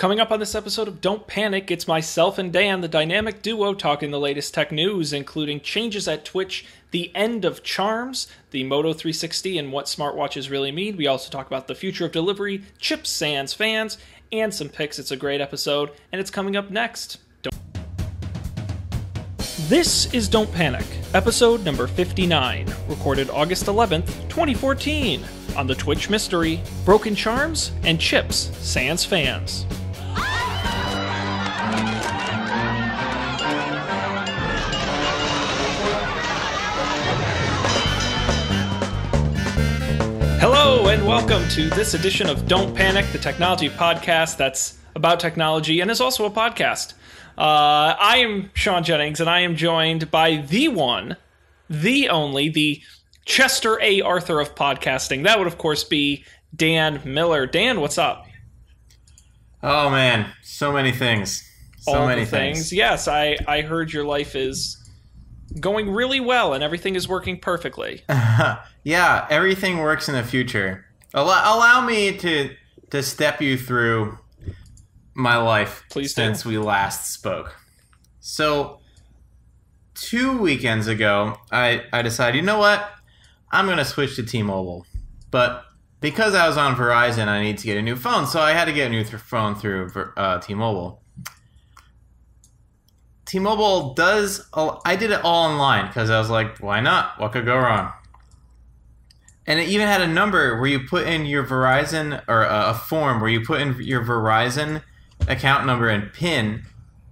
Coming up on this episode of Don't Panic, it's myself and Dan, the dynamic duo, talking the latest tech news, including changes at Twitch, the end of Charms, the Moto 360, and what smartwatches really mean. We also talk about the future of delivery, chips, sans, fans, and some picks. It's a great episode, and it's coming up next. This is Don't Panic, episode number 59, recorded August 11th, 2014, on the Twitch mystery, Broken Charms, and Chips, sans fans. Hello, and welcome to this edition of Don't Panic, the technology podcast that's about technology and is also a podcast. I am Sean Jennings, and I am joined by the one, the only, the Chester A. Arthur of podcasting. That would, of course, be Dan Miller. Dan, what's up? Oh, man. So many things. So many things. Yes, I heard your life is going really well, and everything is working perfectly. Yeah, everything works in the future. Allow me to step you through my life since we last spoke. So, 2 weekends ago, I decided, you know what? I'm going to switch to T-Mobile. But because I was on Verizon, I need to get a new phone, so I had to get a new phone through T-Mobile. T-Mobile I did it all online because I was like, why not? What could go wrong? And it even had a number where you put in your Verizon, or a form where you put in your Verizon account number and PIN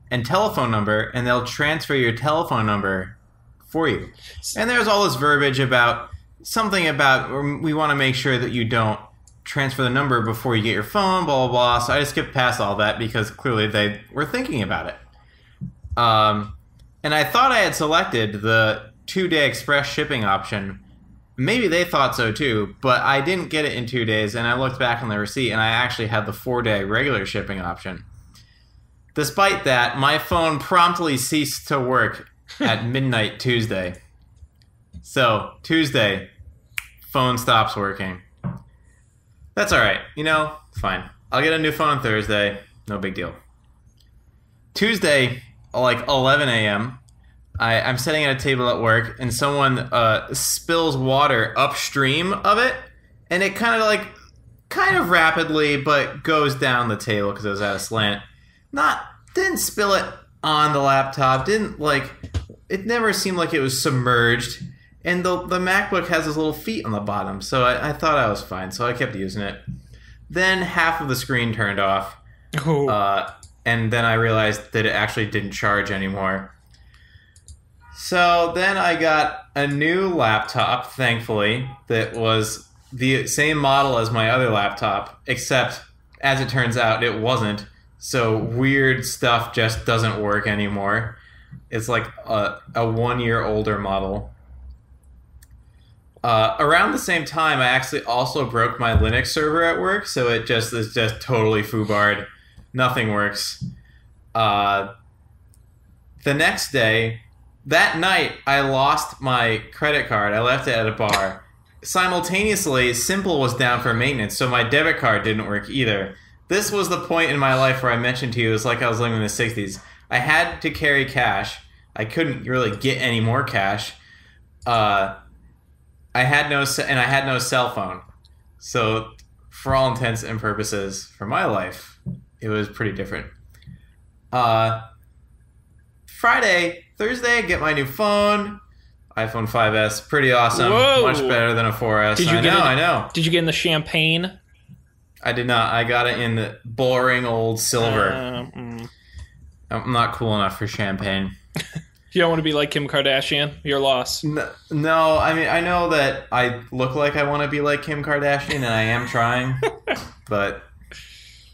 and telephone number, and they'll transfer your telephone number for you. And there's all this verbiage about we want to make sure that you don't transfer the number before you get your phone, blah, blah, blah. So I just skipped past all that because clearly they were thinking about it. And I thought I had selected the 2-day express shipping option. Maybe they thought so too, but I didn't get it in 2 days, and I looked back on the receipt, and I actually had the 4-day regular shipping option. Despite that, my phone promptly ceased to work at midnight Tuesday. So, Tuesday, phone stops working. That's alright, fine. I'll get a new phone on Thursday, no big deal. Tuesday, like 11 a.m., I'm sitting at a table at work, and someone spills water upstream of it, and it kind of rapidly, but goes down the table because it was at a slant. Didn't spill it on the laptop. It never seemed like it was submerged, and the MacBook has those little feet on the bottom, so I thought I was fine, so I kept using it. Then half of the screen turned off, and then I realized that it actually didn't charge anymore. So then I got a new laptop, thankfully, that was the same model as my other laptop, except, as it turns out, it wasn't. So weird stuff just doesn't work anymore. It's like a 1 year older model. Around the same time, I actually also broke my Linux server at work, so it is just totally foobarred. Nothing works. The next day... That night, I lost my credit card. I left it at a bar. Simultaneously, Simple was down for maintenance, so my debit card didn't work either. This was the point in my life where I mentioned to you, it was like I was living in the 60s. I had to carry cash. I couldn't really get any more cash. I had no cell phone. So, for all intents and purposes, for my life, it was pretty different. Thursday, I get my new phone, iPhone 5S, pretty awesome. Whoa. Much better than a 4S. I know. Did you get in the champagne? I did not. I got it in the boring old silver. I'm not cool enough for champagne. You don't want to be like Kim Kardashian? Your loss. No, I mean, I know that I look like I want to be like Kim Kardashian, and I am trying, but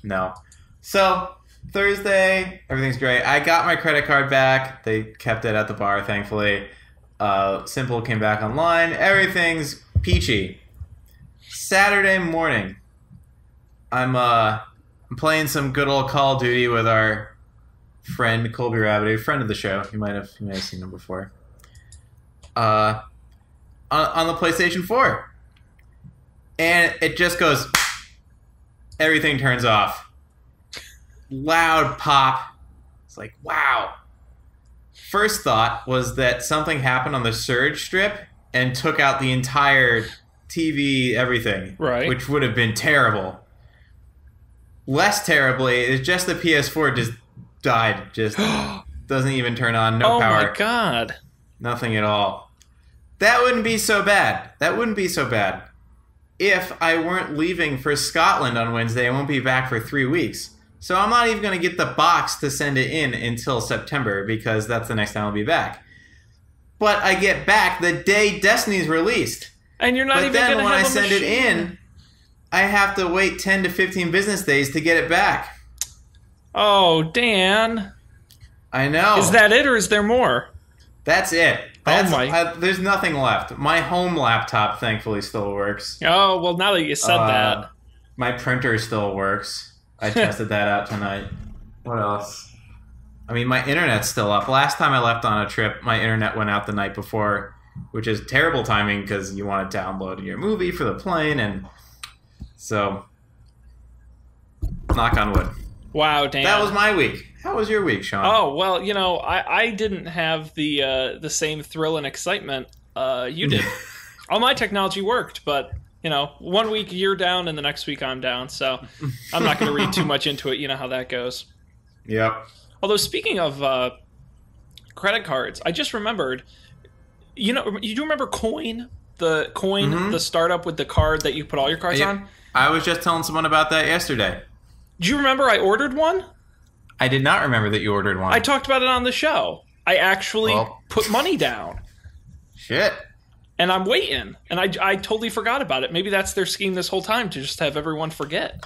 no. So... Thursday, everything's great. I got my credit card back. They kept it at the bar, thankfully. Simple came back online. Everything's peachy. Saturday morning, I'm playing some good old Call of Duty with our friend Colby Rabbit, a friend of the show. You might have seen him before. On the PlayStation 4, and it just goes. Everything turns off. loud pop. It's like, wow. First thought was that something happened on the surge strip and took out the entire TV, everything. Right. Which would have been terrible. Less terribly, it's just the PS4 just died. Just doesn't even turn on. No power. Oh my god. Nothing at all. That wouldn't be so bad. That wouldn't be so bad. If I weren't leaving for Scotland on Wednesday, I won't be back for 3 weeks. So I'm not even going to get the box to send it in until September because that's the next time I'll be back. But I get back the day Destiny's released. And you're not even going to have a But then when I send machine. it in, I have to wait 10 to 15 business days to get it back. Oh, Dan. I know. Is that it or is there more? That's it. That's, my. There's nothing left. My home laptop, thankfully, still works. Oh, well, now that you said that. My printer still works. I tested that out tonight. What else? I mean, my internet's still up. Last time I left on a trip, my internet went out the night before, which is terrible timing because you want to download your movie for the plane, and so, knock on wood. Wow, Dan. That was my week. How was your week, Sean? Oh, well, I didn't have the same thrill and excitement you did. All my technology worked, but, 1 week you're down and the next week I'm down, so I'm not going to read too much into it. You know how that goes. Yep. Although, speaking of credit cards, I just remembered, you do remember Coin? The Coin, the startup with the card that you put all your cards on? I was just telling someone about that yesterday. Do you remember I ordered one? I did not remember that you ordered one. I talked about it on the show. I actually put money down. Shit. And I'm waiting. And I totally forgot about it. Maybe that's their scheme this whole time, to just have everyone forget.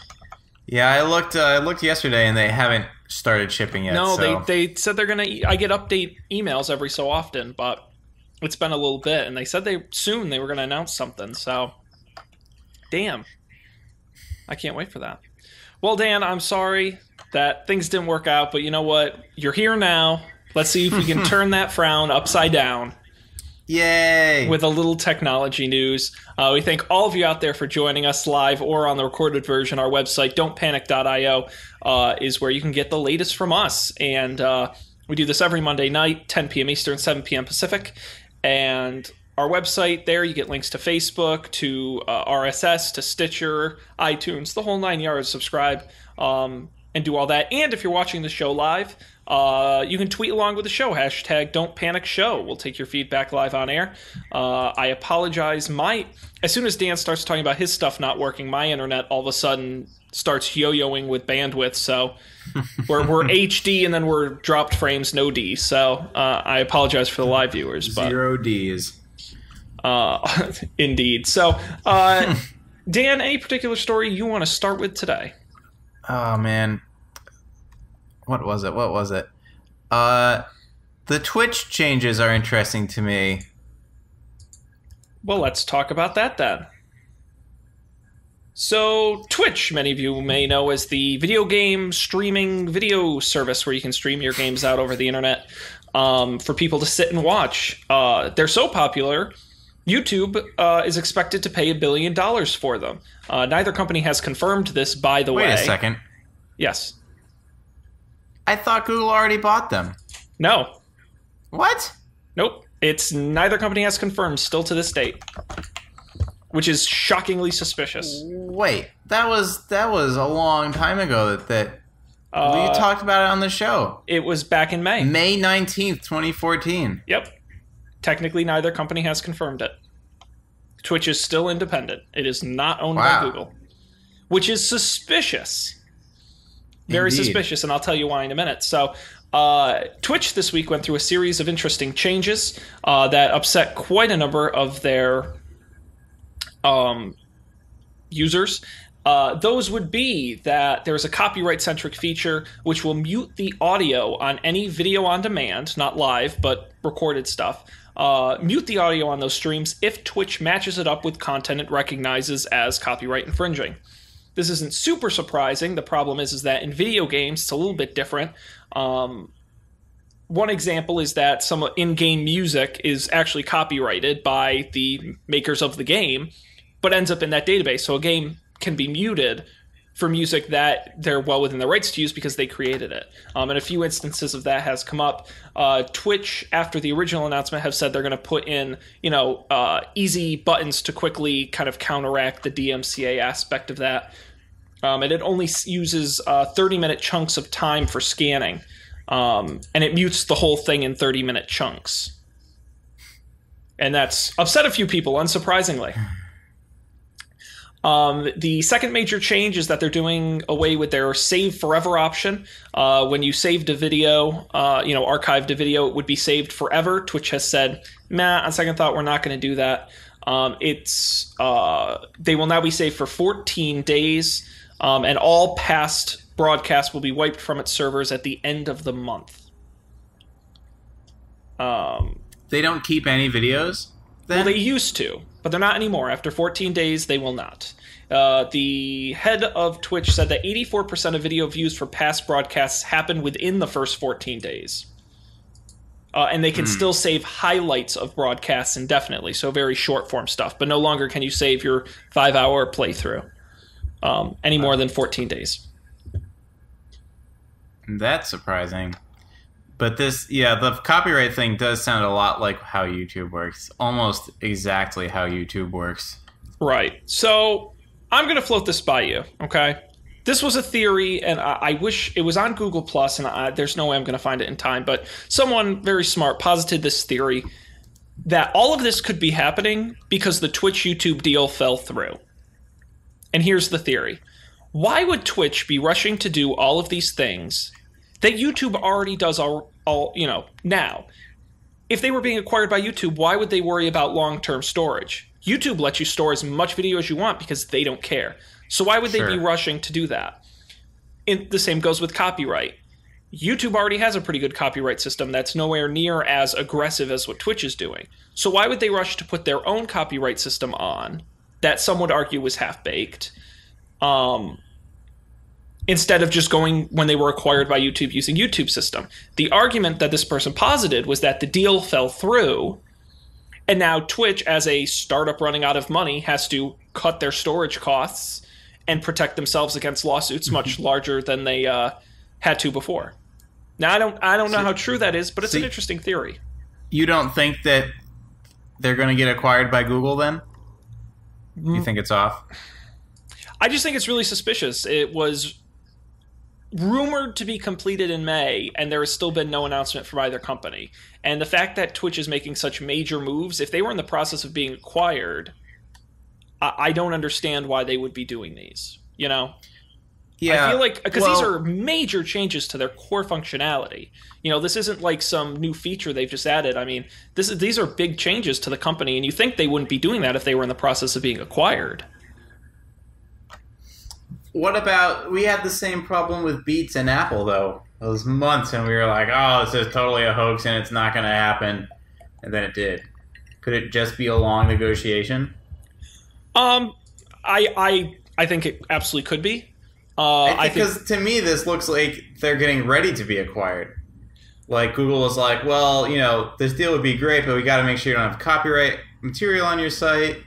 Yeah, I looked yesterday and they haven't started shipping yet. No, so. they said they're going to... I get update emails every so often, but it's been a little bit. And they said they were going to announce something. So, damn. I can't wait for that. Well, Dan, I'm sorry that things didn't work out, but you know what? You're here now. Let's see if we can turn that frown upside down. Yay! With a little technology news. We thank all of you out there for joining us live or on the recorded version. Our website, don'tpanic.io, is where you can get the latest from us. And we do this every Monday night, 10 p.m. Eastern, 7 p.m. Pacific. And our website, there you get links to Facebook, to RSS, to Stitcher, iTunes, the whole 9 yards. Subscribe and do all that. And if you're watching the show live, you can tweet along with the show. Hashtag Don't Panic Show. We'll take your feedback live on air. I apologize. As soon as Dan starts talking about his stuff not working, my internet all of a sudden starts yo-yoing with bandwidth. So we're HD and then we're dropped frames, no D. So I apologize for the live viewers. But, 0 Ds. Indeed. So, Dan, any particular story you want to start with today? Oh, man. What was it? The Twitch changes are interesting to me. Well, let's talk about that then. So, Twitch, many of you may know as the video game streaming video service where you can stream your games out over the internet for people to sit and watch. They're so popular, YouTube is expected to pay $1 billion for them. Neither company has confirmed this, by the way. Wait a second. Yes. I thought Google already bought them. No. What? Nope. Neither company has confirmed still to this date, which is shockingly suspicious. Wait, that was a long time ago that we talked about it on the show. It was back in May. May 19th, 2014. Yep. Technically, neither company has confirmed it. Twitch is still independent. It is not owned by Google, which is suspicious. Very Indeed. suspicious, and I'll tell you why in a minute. So, Twitch this week went through a series of interesting changes that upset quite a number of their users. Those would be that there's a copyright-centric feature which will mute the audio on any video on demand, not live, but recorded stuff. Mute the audio on those streams if Twitch matches it up with content it recognizes as copyright infringing. This isn't super surprising. The problem is that in video games, it's a little bit different. One example is that some in-game music is actually copyrighted by the makers of the game, but ends up in that database. So a game can be muted for music that they're well within their rights to use because they created it. And a few instances of that has come up. Twitch, after the original announcement, have said they're going to put in, easy buttons to quickly kind of counteract the DMCA aspect of that. And it only uses 30-minute chunks of time for scanning. And it mutes the whole thing in 30-minute chunks. And that's upset a few people, unsurprisingly. The second major change is that they're doing away with their save forever option. When you saved a video, archived a video, it would be saved forever. Twitch has said, on second thought, we're not going to do that. They will now be saved for 14 days, and all past broadcasts will be wiped from its servers at the end of the month. They don't keep any videos then? Well, they used to, but they're not anymore. After 14 days, they will not. The head of Twitch said that 84% of video views for past broadcasts happen within the first 14 days. And they can still save highlights of broadcasts indefinitely, so very short-form stuff. But no longer can you save your 5-hour playthrough any more than 14 days. That's surprising. But the copyright thing does sound a lot like how YouTube works. Almost exactly how YouTube works. Right. So I'm going to float this by you, okay? This was a theory, and I wish it was on Google+, and there's no way I'm going to find it in time, but someone very smart posited this theory that all of this could be happening because the Twitch-YouTube deal fell through. And here's the theory. Why would Twitch be rushing to do all of these things that YouTube already does all now? If they were being acquired by YouTube, why would they worry about long-term storage? YouTube lets you store as much video as you want because they don't care. So why would they be rushing to do that? The same goes with copyright. YouTube already has a pretty good copyright system that's nowhere near as aggressive as what Twitch is doing. So why would they rush to put their own copyright system on that some would argue was half-baked, instead of just going when they were acquired by YouTube using YouTube system? The argument that this person posited was that the deal fell through, and now Twitch, as a startup running out of money, has to cut their storage costs and protect themselves against lawsuits much larger than they had to before. Now, I don't know how true that is, but it's an interesting theory. You don't think that they're going to get acquired by Google then? You think it's off? I just think it's really suspicious. It was rumored to be completed in May, and there has still been no announcement from either company. And the fact that Twitch is making such major moves, if they were in the process of being acquired, I don't understand why they would be doing these, Yeah. I feel like, because these are major changes to their core functionality. This isn't like some new feature they've just added. I mean, these are big changes to the company, and you think they wouldn't be doing that if they were in the process of being acquired. What about, we had the same problem with Beats and Apple, though. Those months, and we were like, oh, this is totally a hoax, and it's not going to happen. And then it did. Could it just be a long negotiation? I think it absolutely could be. Because to me, this looks like they're getting ready to be acquired. Like, Google was like, well, this deal would be great, but we got to make sure you don't have copyright material on your site.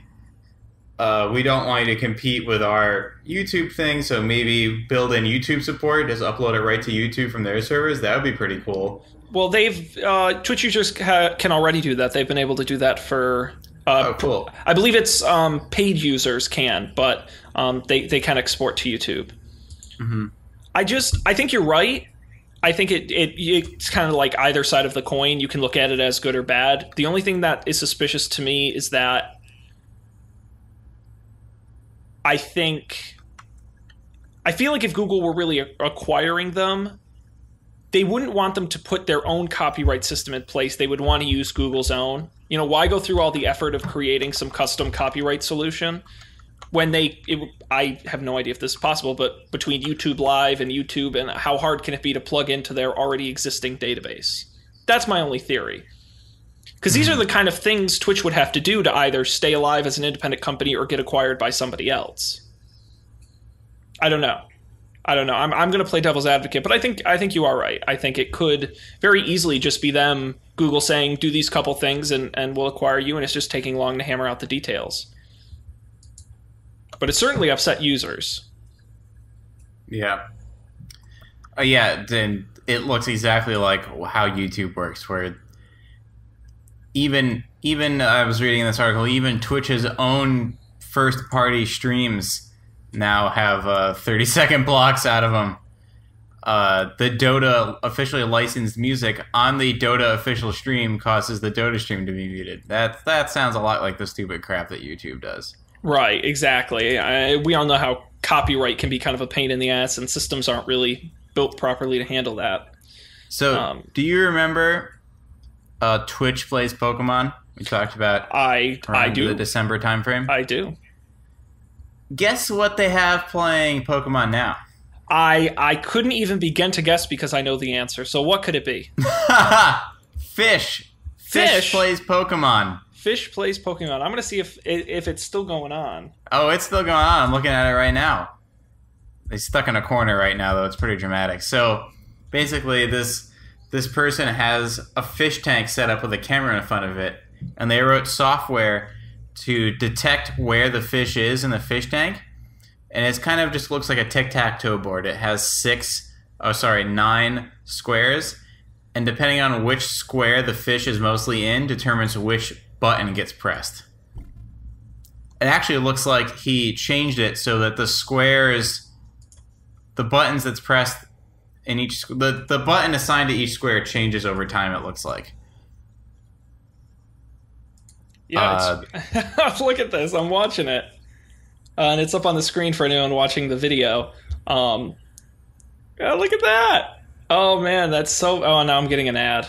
We don't want you to compete with our YouTube thing, so maybe build in YouTube support, just upload it right to YouTube from their servers. That would be pretty cool. Well, Twitch users can already do that. They've been able to do that for... cool. I believe it's paid users can, but they can export to YouTube. Mm-hmm. I think you're right. I think it's kind of like either side of the coin. You can look at it as good or bad. The only thing that is suspicious to me is that I feel like if Google were really acquiring them, they wouldn't want them to put their own copyright system in place. They would want to use Google's own. Why go through all the effort of creating some custom copyright solution when I have no idea if this is possible, but between YouTube Live and YouTube, and how hard can it be to plug into their already existing database? That's my only theory. Because these are the kind of things Twitch would have to do to either stay alive as an independent company or get acquired by somebody else. I don't know. I'm going to play devil's advocate, but I think you are right. I think it could very easily just be them, Google saying, do these couple things and we'll acquire you, and it's just taking long to hammer out the details. But it certainly upset users. Yeah. Yeah, then it looks exactly like how YouTube works, where even I was reading in this article, even Twitch's own first party streams now have 30-second blocks out of them. The Dota officially licensed music on the Dota official stream causes the Dota stream to be muted. That sounds a lot like the stupid crap that YouTube does. Right, exactly. We all know how copyright can be kind of a pain in the ass, and systems aren't really built properly to handle that. So, do you remember Twitch plays Pokemon? We talked about I do. The December timeframe. I do. Guess what they have playing Pokemon now? I couldn't even begin to guess because I know the answer. So what could it be? Fish. Fish plays Pokemon. Fish plays Pokemon. I'm going to see if it's still going on. Oh, it's still going on. I'm looking at it right now. They're stuck in a corner right now, though. It's pretty dramatic. So, basically, this person has a fish tank set up with a camera in front of it, and they wrote software to detect where the fish is in the fish tank, and it kind of just looks like a tic-tac-toe board. It has 9 squares, and depending on which square the fish is mostly in determines which button gets pressed. It actually looks like he changed it so that the squares, the buttons that's pressed in each, the button assigned to each square changes over time, it looks like. Yeah, look at this. I'm watching it. And it's up on the screen for anyone watching the video. Yeah, look at that. Oh, man, that's so... Oh, now I'm getting an ad.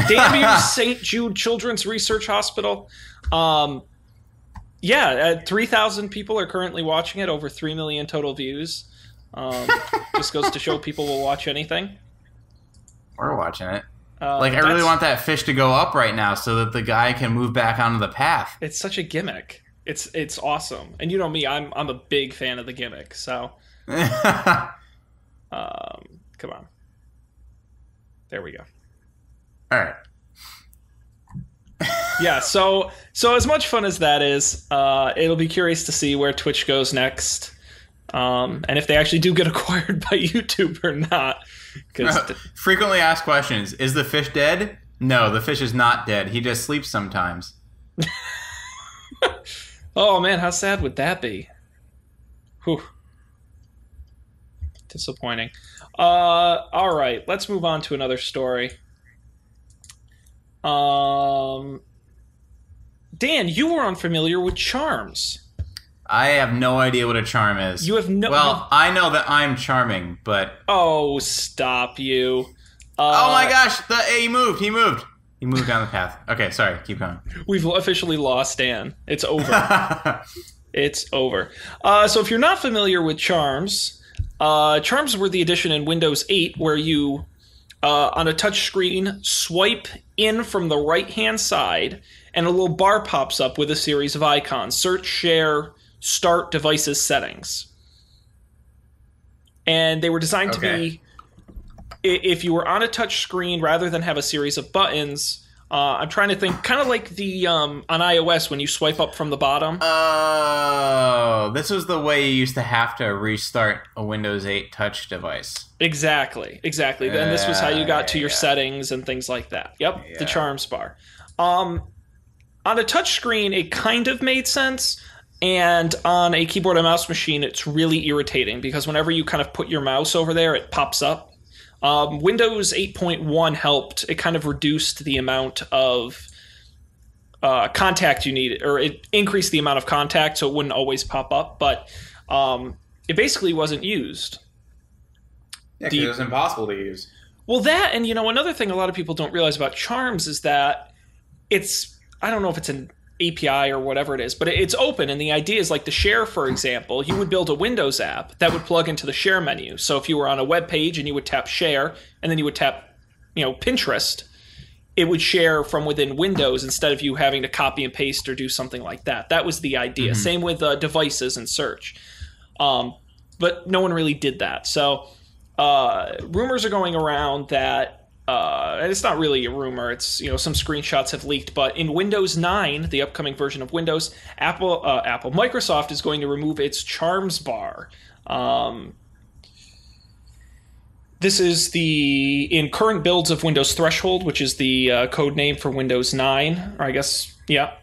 Damn you, St. Jude Children's Research Hospital. 3,000 people are currently watching it. Over 3 million total views. Just goes to show people will watch anything. We're watching it. I really want that fish to go up right now so that the guy can move back onto the path. It's such a gimmick. It's awesome. And you know me, I'm a big fan of the gimmick, so... come on. There we go. All right. Yeah, so as much fun as that is, it'll be curious to see where Twitch goes next. And if they actually do get acquired by YouTube or not. Frequently asked questions. Is the fish dead? No, the fish is not dead. He just sleeps sometimes. Oh, man, how sad would that be? Whew. Disappointing. All right, let's move on to another story. Dan, you were unfamiliar with charms. I have no idea what a charm is. You have no... Well, I know that I'm charming, but... Oh, stop you. Oh my gosh, he moved. He moved down the path. Okay, sorry, keep going. We've officially lost Dan. It's over. It's over. So if you're not familiar with charms, charms were the addition in Windows 8 where you, on a touch screen, swipe in from the right-hand side, and a little bar pops up with a series of icons. Search, share, start, devices, settings. And they were designed to be, if you were on a touch screen rather than have a series of buttons, I'm trying to think, kind of like the on iOS when you swipe up from the bottom. Oh, this was the way you used to have to restart a Windows 8 touch device. Exactly. And this was how you got to your settings and things like that. Yep, the charms bar. On a touch screen, it kind of made sense. And on a keyboard and mouse machine, it's really irritating because whenever you kind of put your mouse over there, it pops up. Windows 8.1 helped. It kind of reduced the amount of contact you needed, or it increased the amount of contact so it wouldn't always pop up, but it basically wasn't used. Yeah, because it was impossible to use. Well, that, and another thing a lot of people don't realize about charms is that it's, I don't know if it's an API or whatever it is, but it's open, and the idea is like the share, for example, you would build a Windows app that would plug into the share menu. So if you were on a web page and you would tap share and then you would tap, Pinterest, it would share from within Windows instead of you having to copy and paste or do something like that. That was the idea. Mm-hmm. Same with devices and search. But no one really did that. So rumors are going around that and it's not really a rumor. It's, some screenshots have leaked, but in Windows 9, the upcoming version of Windows, Microsoft is going to remove its charms bar. This is in current builds of Windows Threshold, which is the code name for Windows 9, or I guess, yeah.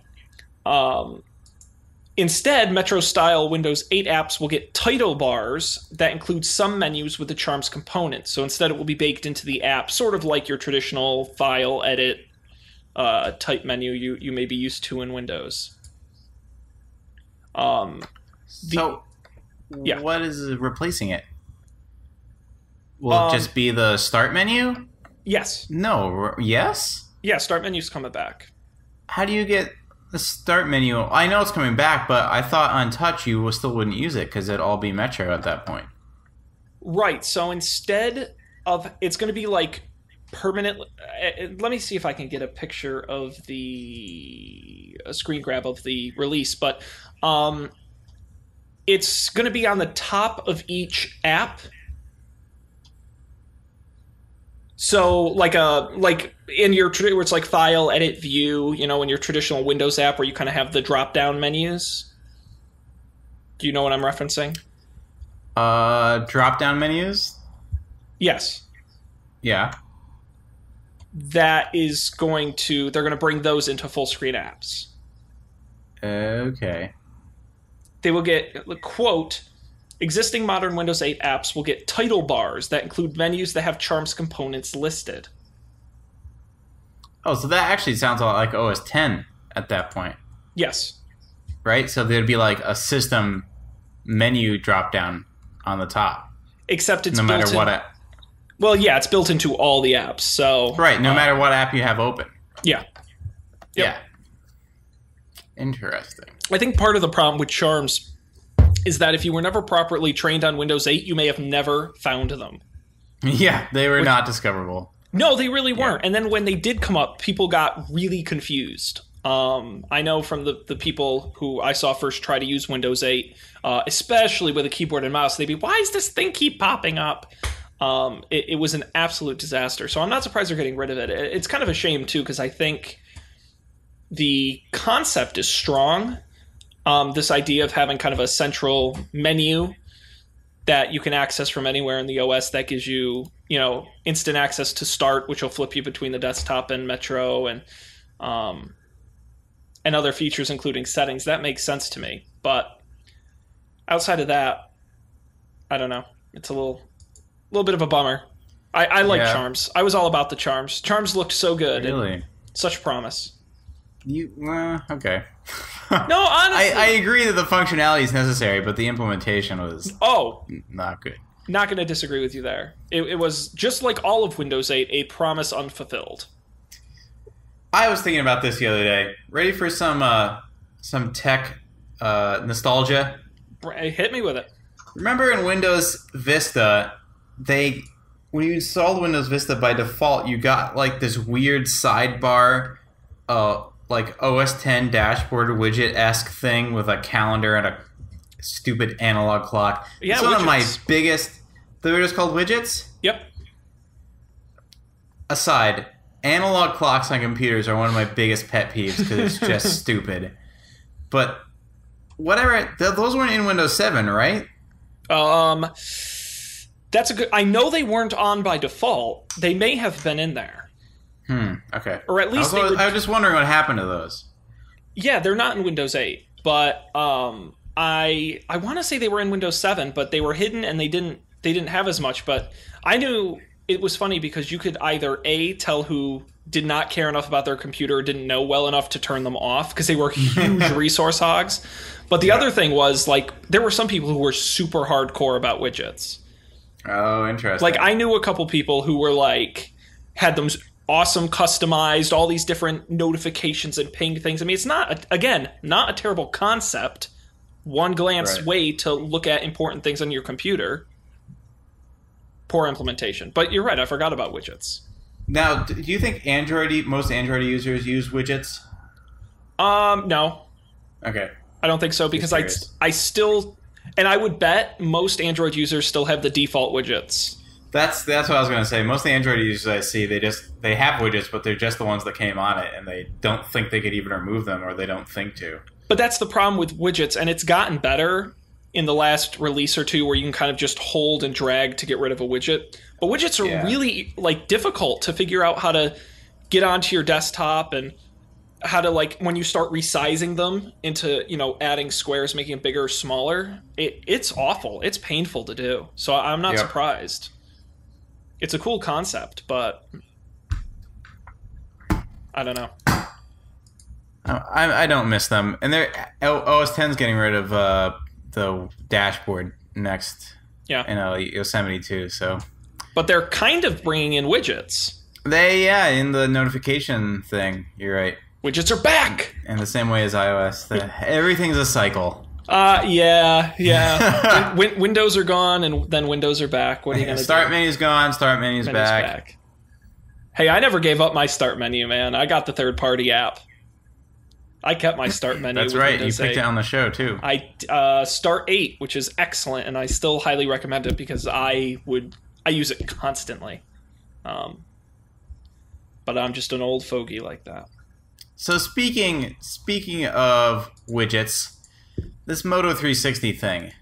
Instead, Metro-style Windows 8 apps will get title bars that include some menus with the Charms component. So instead, it will be baked into the app, sort of like your traditional file, edit, type menu you may be used to in Windows. What is replacing it? Will it just be the start menu? Yes. No. Yes? Yeah, start menu's coming back. How do you get the start menu? I know it's coming back, but I thought on touch you still wouldn't use it because it'd all be Metro at that point. Right. So instead of, it's going to be like permanent. Let me see if I can get a picture of a screen grab of the release, but it's going to be on the top of each app. So like in your where it's like file, edit, view, in your traditional Windows app where you kind of have the drop down menus. Do you know what I'm referencing? Drop down menus? Yes. Yeah. They're going to bring those into full screen apps. Okay. They will get, quote, existing modern Windows 8 apps will get title bars that include menus that have Charms components listed. Oh, so that actually sounds a lot like OS X at that point. Yes. Right? So there'd be like a system menu drop down on the top. Except it's no built matter what app. Well, yeah, it's built into all the apps. So right, no matter what app you have open. Yeah. Yep. Yeah. Interesting. I think part of the problem with Charms is that if you were never properly trained on Windows 8, you may have never found them. Yeah, they were not discoverable. No, they really weren't. Yeah. And then when they did come up, people got really confused. I know from the people who I saw first try to use Windows 8, especially with a keyboard and mouse, they'd be, why does this thing keep popping up? It was an absolute disaster. So I'm not surprised they're getting rid of it. It's kind of a shame, too, because I think the concept is strong. This idea of having kind of a central menu that you can access from anywhere in the OS that gives you, instant access to Start, which will flip you between the desktop and Metro and other features, including settings. That makes sense to me. But outside of that, I don't know. It's a little bit of a bummer. I like Charms. I was all about the Charms. Charms looked so good. Really? Such promise. Okay. No, honestly. I agree that the functionality is necessary, but the implementation was not good. Not going to disagree with you there. It was, just like all of Windows 8, a promise unfulfilled. I was thinking about this the other day. Ready for some tech nostalgia? Hit me with it. Remember in Windows Vista, when you installed Windows Vista by default, you got like this weird sidebar, like OS X dashboard widget-esque thing with a calendar and a stupid analog clock. Yeah, it's one of my biggest. They were just called widgets? Yep. Aside, analog clocks on computers are one of my biggest pet peeves because it's just stupid. But whatever, those weren't in Windows 7, right? That's a good. I know they weren't on by default. They may have been in there. Okay. Or at least I was just wondering what happened to those. Yeah, they're not in Windows 8, but I want to say they were in Windows 7, but they were hidden and they didn't have as much. But I knew it was funny because you could either tell who did not care enough about their computer or didn't know well enough to turn them off because they were huge resource hogs. But the other thing was, like, there were some people who were super hardcore about widgets. Oh, interesting. Like, I knew a couple people who were like, had them awesome customized, all these different notifications and ping things. I mean, it's not a terrible concept. One glance way to look at important things on your computer. Poor implementation. But you're right, I forgot about widgets. Now, do you think most Android users use widgets? No. Okay. I don't think so because I still, and I would bet most Android users still have the default widgets. That's what I was going to say. Most of the Android users I see, they have widgets, but they're just the ones that came on it, and they don't think they could even remove them, or they don't think to. But that's the problem with widgets, and it's gotten better. in the last release or two where you can kind of just hold and drag to get rid of a widget. But widgets are really like difficult to figure out how to get onto your desktop, and how to, like, when you start resizing them into, you know, adding squares, making it bigger or smaller. It's awful. It's painful to do. So I'm not surprised. It's a cool concept, but I don't know. I don't miss them. And OS 10's getting rid of the dashboard next. Yeah. In Yosemite too. So. But they're kind of bringing in widgets. In the notification thing. You're right. Widgets are back. In the same way as iOS, everything's a cycle. Yeah. Windows are gone, and then Windows are back. What are you gonna do? Start menu's gone. Start menu's back. Hey, I never gave up my start menu, man. I got the third-party app. I kept my start menu. That's right. You picked it on the show too. I Start 8, which is excellent, and I still highly recommend it because I use it constantly. But I'm just an old fogey like that. So speaking of widgets, this Moto 360 thing.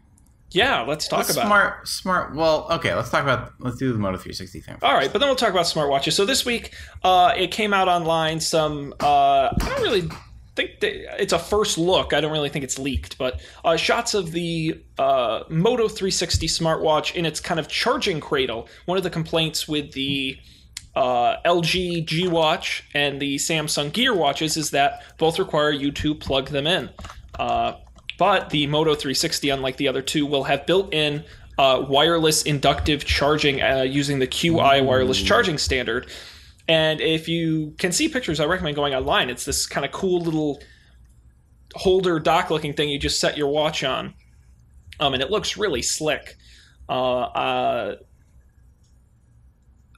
Yeah, let's talk about smart. Well, okay, let's do the Moto 360 thing first. All right, but then we'll talk about smartwatches. So this week, it came out online. I don't really think it's a first look. I don't really think it's leaked, but shots of the Moto 360 smartwatch in its kind of charging cradle. One of the complaints with the LG G Watch and the Samsung Gear watches is that both require you to plug them in. But the Moto 360, unlike the other two, will have built-in wireless inductive charging using the QI wireless charging standard. And if you can see pictures, I recommend going online. It's this kind of cool little holder dock-looking thing you just set your watch on. And it looks really slick.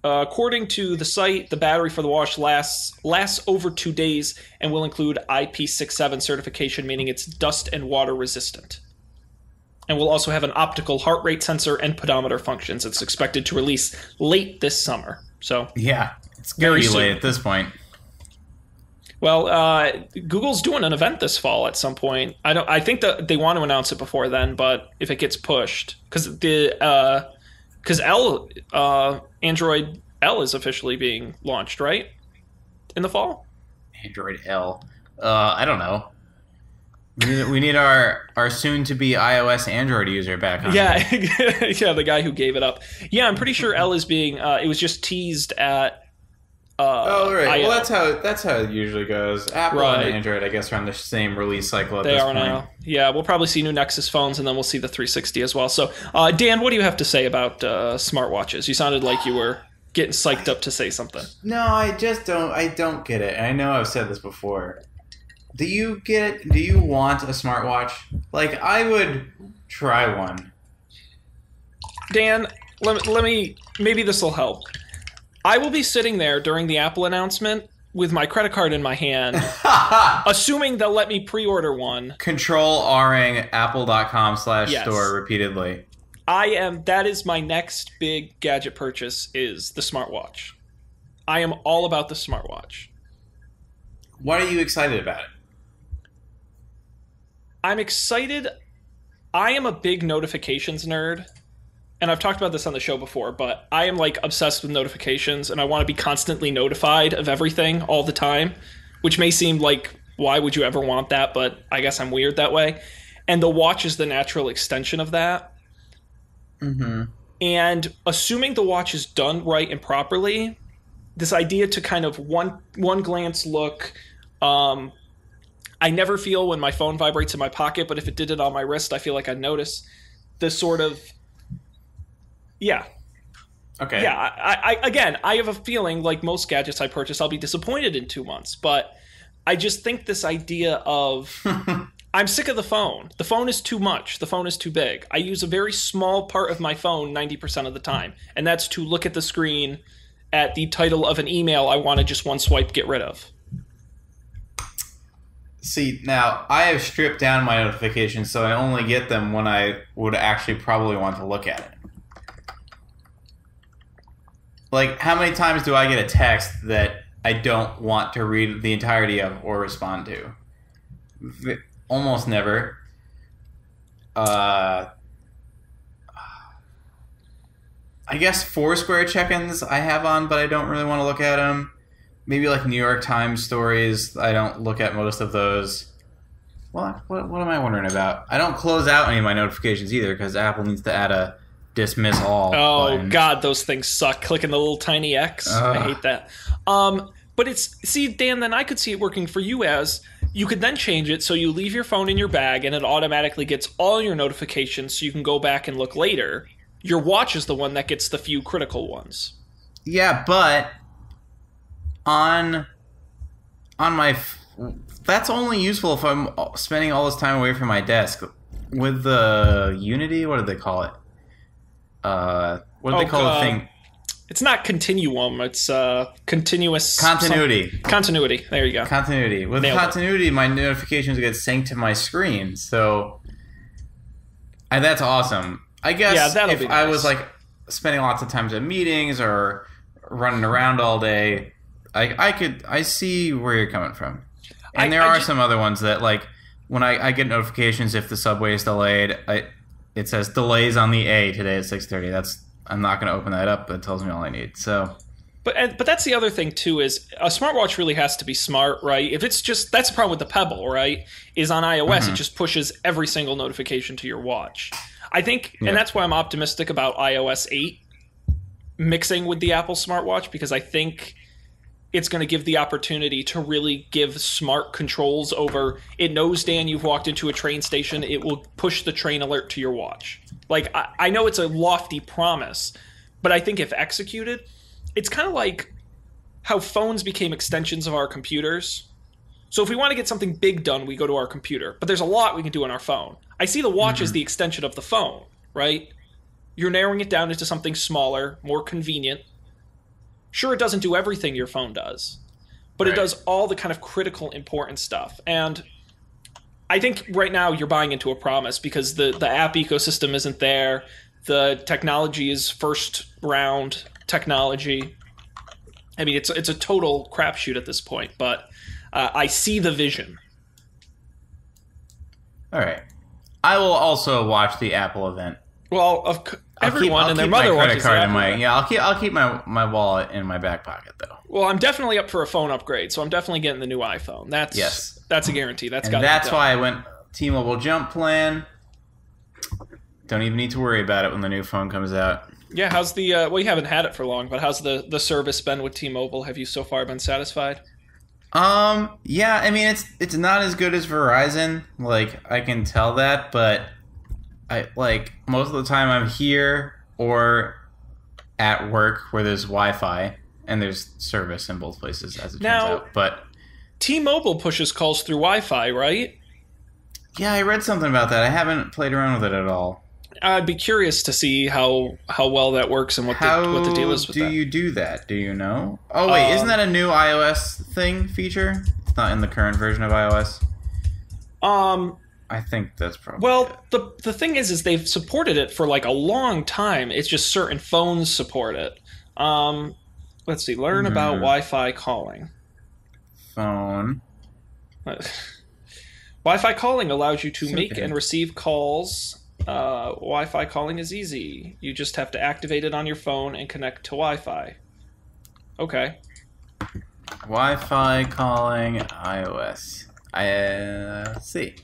According to the site, the battery for the watch lasts over 2 days and will include IP67 certification, meaning it's dust and water resistant. And will also have an optical heart rate sensor and pedometer functions. It's expected to release late this summer. So yeah, it's very late at this point. Well, Google's doing an event this fall at some point. I think that they want to announce it before then, but if it gets pushed, because Android L is officially being launched, right? In the fall? Android L. I don't know. We need our soon-to-be iOS Android user back on. Yeah, yeah, the guy who gave it up. Yeah, I'm pretty sure L is being... it was just teased at... right. Well, that's how it usually goes. Apple and Android, I guess, are on the same release cycle at this point. They are now. Yeah, we'll probably see new Nexus phones, and then we'll see the 360 as well. So, Dan, what do you have to say about smartwatches? You sounded like you were getting psyched up to say something. No, I just don't. I don't get it. And I know I've said this before. Do you get it? Do you want a smartwatch? Like, I would try one. Dan, let me. Maybe this will help. I will be sitting there during the Apple announcement with my credit card in my hand, assuming they'll let me pre-order one. Control-R-ing apple.com/store repeatedly. That is my next big gadget purchase, is the smartwatch. I am all about the smartwatch. What are you excited about it? I'm excited. I am a big notifications nerd. And I've talked about this on the show before, but I am like obsessed with notifications, and I want to be constantly notified of everything all the time, which may seem like, why would you ever want that? But I guess I'm weird that way. And the watch is the natural extension of that. Mm-hmm. And assuming the watch is done right and properly, this idea to kind of one glance look, I never feel when my phone vibrates in my pocket, but if it did it on my wrist, I feel like I'd notice this sort of... Yeah. Okay. Yeah. I have a feeling, like most gadgets I purchase, I'll be disappointed in 2 months. But I just think this idea of... I'm sick of the phone. The phone is too much. The phone is too big. I use a very small part of my phone 90% of the time. And that's to look at the screen at the title of an email I want to just one swipe get rid of. See, now, I have stripped down my notifications, so I only get them when I would actually probably want to look at it. Like, how many times do I get a text that I don't want to read the entirety of or respond to? Almost never. uh, I guess Foursquare check-ins I have on, but I don't really want to look at them. Maybe like New York Times stories. I don't look at most of those. What am I wondering about? I don't close out any of my notifications either because Apple needs to add a dismiss all button. God, those things suck. Clicking the little tiny X. I hate that. But see, Dan, then I could see it working for you as you could then change it so you leave your phone in your bag and it automatically gets all your notifications so you can go back and look later. Your watch is the one that gets the few critical ones. Yeah, but on my that's only useful if I'm spending all this time away from my desk. With the Unity, what do they call it? What do they call the thing? It's not continuum. It's continuous continuity. Continuity. There you go. Continuity. With continuity, my notifications get synced to my screen, and that's awesome. I guess if I was like spending lots of times at meetings or running around all day, I see where you're coming from. And there are some other ones that, like, when I get notifications if the subway is delayed, it says delays on the A today at 6:30. I'm not going to open that up. That tells me all I need. So, but that's the other thing too is a smartwatch really has to be smart, right? If it's just that's the problem with the Pebble, right? Is on iOS it just pushes every single notification to your watch. I think, and that's why I'm optimistic about iOS 8 mixing with the Apple smartwatch because I think it's going to give the opportunity to really give smart controls over. It knows, Dan, you've walked into a train station. It will push the train alert to your watch. Like, I know it's a lofty promise, but I think if executed, it's kind of like how phones became extensions of our computers. So if we want to get something big done, we go to our computer. But there's a lot we can do on our phone. I see the watch as the extension of the phone, right? You're narrowing it down into something smaller, more convenient. Sure, it doesn't do everything your phone does, but it does all the kind of critical, important stuff. And I think right now you're buying into a promise because the app ecosystem isn't there. The technology is first round technology. I mean, it's a total crapshoot at this point, but I see the vision. All right. I will also watch the Apple event. Well, everyone and their mother watches the Apple event. I'll keep my wallet in my back pocket though. Well, I'm definitely up for a phone upgrade, so I'm definitely getting the new iPhone. That's a guarantee. That's why I went T-Mobile Jump plan. Don't even need to worry about it when the new phone comes out. Yeah, how's the well, you haven't had it for long, but how's the service been with T-Mobile? Have you so far been satisfied? Yeah, I mean it's not as good as Verizon, like I can tell that, but I like most of the time I'm here or at work where there's Wi-Fi and there's service in both places as it turns out. But T-Mobile pushes calls through Wi-Fi, right? Yeah, I read something about that. I haven't played around with it at all. I'd be curious to see how well that works and what the deal is with that. How do you do that? Do you know? Oh, wait, isn't that a new iOS feature? It's not in the current version of iOS? I think that's probably the thing is they've supported it for like a long time. It's just certain phones support it. Let's see. Learn about Wi-Fi calling. Phone. Wi-Fi calling allows you to make and receive calls. Wi-Fi calling is easy. You just have to activate it on your phone and connect to Wi-Fi. Okay. Wi-Fi calling iOS. See.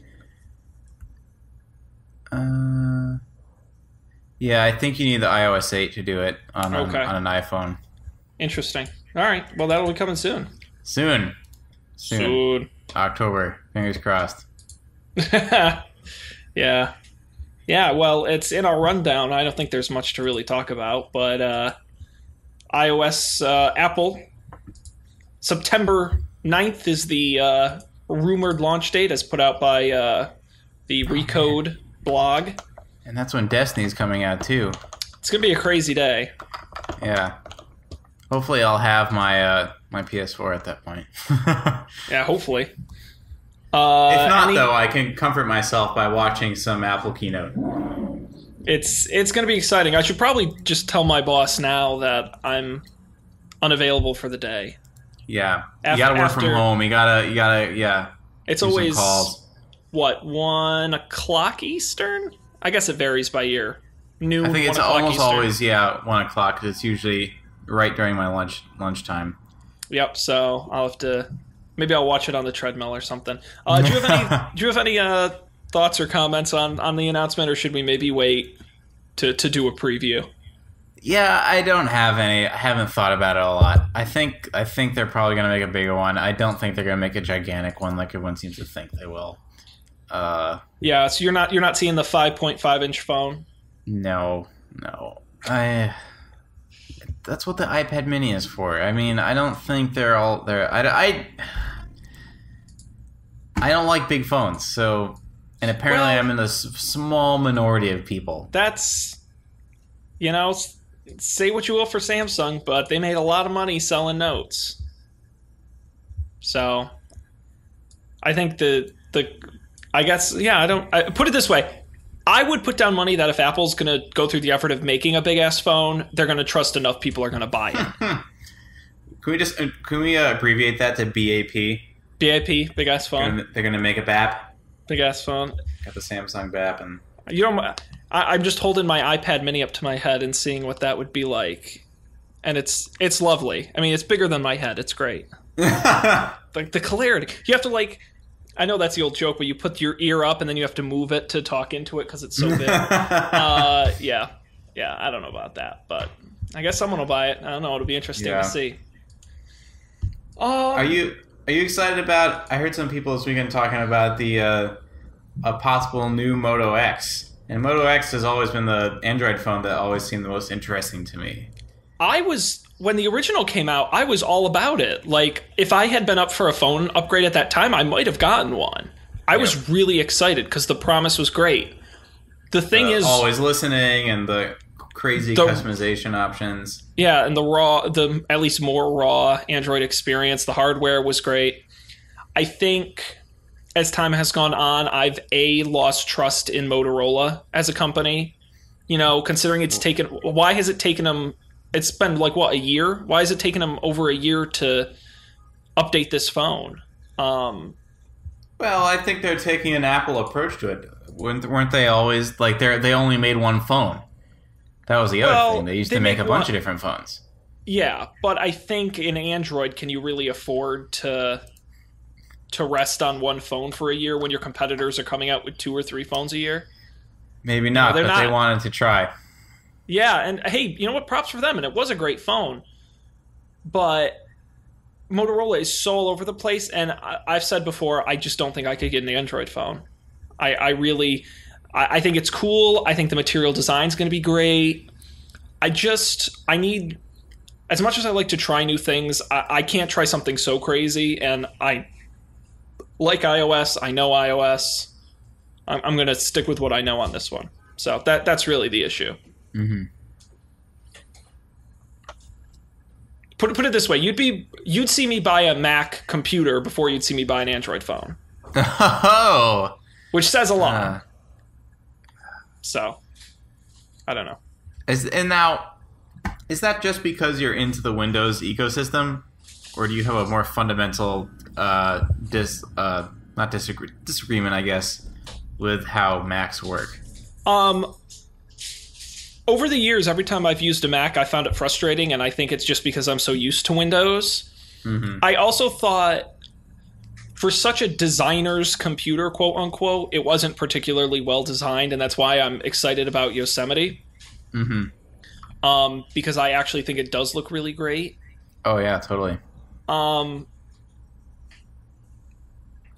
Yeah, I think you need the iOS 8 to do it on an iPhone. Interesting. All right. Well, that'll be coming soon. Soon. October. Fingers crossed. Yeah. Yeah, well, it's in our rundown. I don't think there's much to really talk about, but iOS, Apple, September 9th is the rumored launch date as put out by the Recode blog. And that's when Destiny's coming out, too. It's going to be a crazy day. Yeah. Hopefully I'll have my PS4 at that point. Yeah, hopefully. If not, though, I can comfort myself by watching some Apple keynote. It's going to be exciting. I should probably just tell my boss now that I'm unavailable for the day. Yeah, you gotta work from home. You gotta, yeah. It's always what, 1 o'clock Eastern? I guess it varies by year. Noon, I think it's 1 o'clock almost Eastern. always 1 o'clock because it's usually right during my lunchtime. Yep. So I'll have to. Maybe I'll watch it on the treadmill or something. Do you have any thoughts or comments on the announcement, or should we maybe wait to do a preview? Yeah, I don't have any. I haven't thought about it a lot. I think they're probably going to make a bigger one. I don't think they're going to make a gigantic one like everyone seems to think they will. Yeah, so you're not seeing the 5.5 inch phone? No. That's what the iPad Mini is for. I mean, I don't think they're all there. I don't like big phones, so, and apparently I'm in this small minority of people. That's, say what you will for Samsung, but they made a lot of money selling Notes. So, I think I put it this way. I would put down money that if Apple's going to go through the effort of making a big-ass phone, they're going to trust enough people are going to buy it. Can we abbreviate that to BAP? BAP, big-ass phone. They're going to make a BAP? Big-ass phone. Got the Samsung BAP. And I'm just holding my iPad Mini up to my head and seeing what that would be like. And it's lovely. I mean, it's bigger than my head. It's great. Like, the clarity. You have to, I know that's the old joke, but you put your ear up and then you have to move it to talk into it because it's so big. Yeah, I don't know about that, but I guess someone will buy it. I don't know. It'll be interesting to see. Are you excited about? I heard some people this weekend talking about a possible new Moto X, and Moto X has always been the Android phone that always seemed the most interesting to me. When the original came out, I was all about it. Like, if I had been up for a phone upgrade at that time, I might have gotten one. I was really excited because the promise was great. The thing is, always listening and the crazy customization options. Yeah, and the at least more raw Android experience. The hardware was great. I think as time has gone on, I've lost trust in Motorola as a company. Considering why has it taken them? It's been a year? Why has it taken them over a year to update this phone? Well, I think they're taking an Apple approach to it. Weren't they always they only made one phone? That was the other thing. They used to make a bunch of different phones. Yeah, but I think in Android, can you really afford to rest on one phone for a year when your competitors are coming out with 2 or 3 phones a year? Maybe not, but they wanted to try. Yeah, and hey, you know what? Props for them, and it was a great phone. But Motorola is so all over the place, and I've said before, I just don't think I could get an Android phone. I think it's cool. I think the material design is going to be great. I need, as much as I like to try new things, I can't try something so crazy, and I like iOS. I know iOS. I'm going to stick with what I know on this one. So that's really the issue. Mm-hmm. Put it this way: you'd see me buy a Mac computer before you'd see me buy an Android phone. Oh, which says a lot. So, I don't know. Is that just because you're into the Windows ecosystem, or do you have a more fundamental disagreement, I guess, with how Macs work? Over the years, every time I've used a Mac, I found it frustrating, and I think it's just because I'm so used to Windows. Mm-hmm. I also thought, for such a designer's computer, quote unquote, it wasn't particularly well designed, and that's why I'm excited about Yosemite. Mm-hmm. Because I actually think it does look really great. Oh yeah, totally.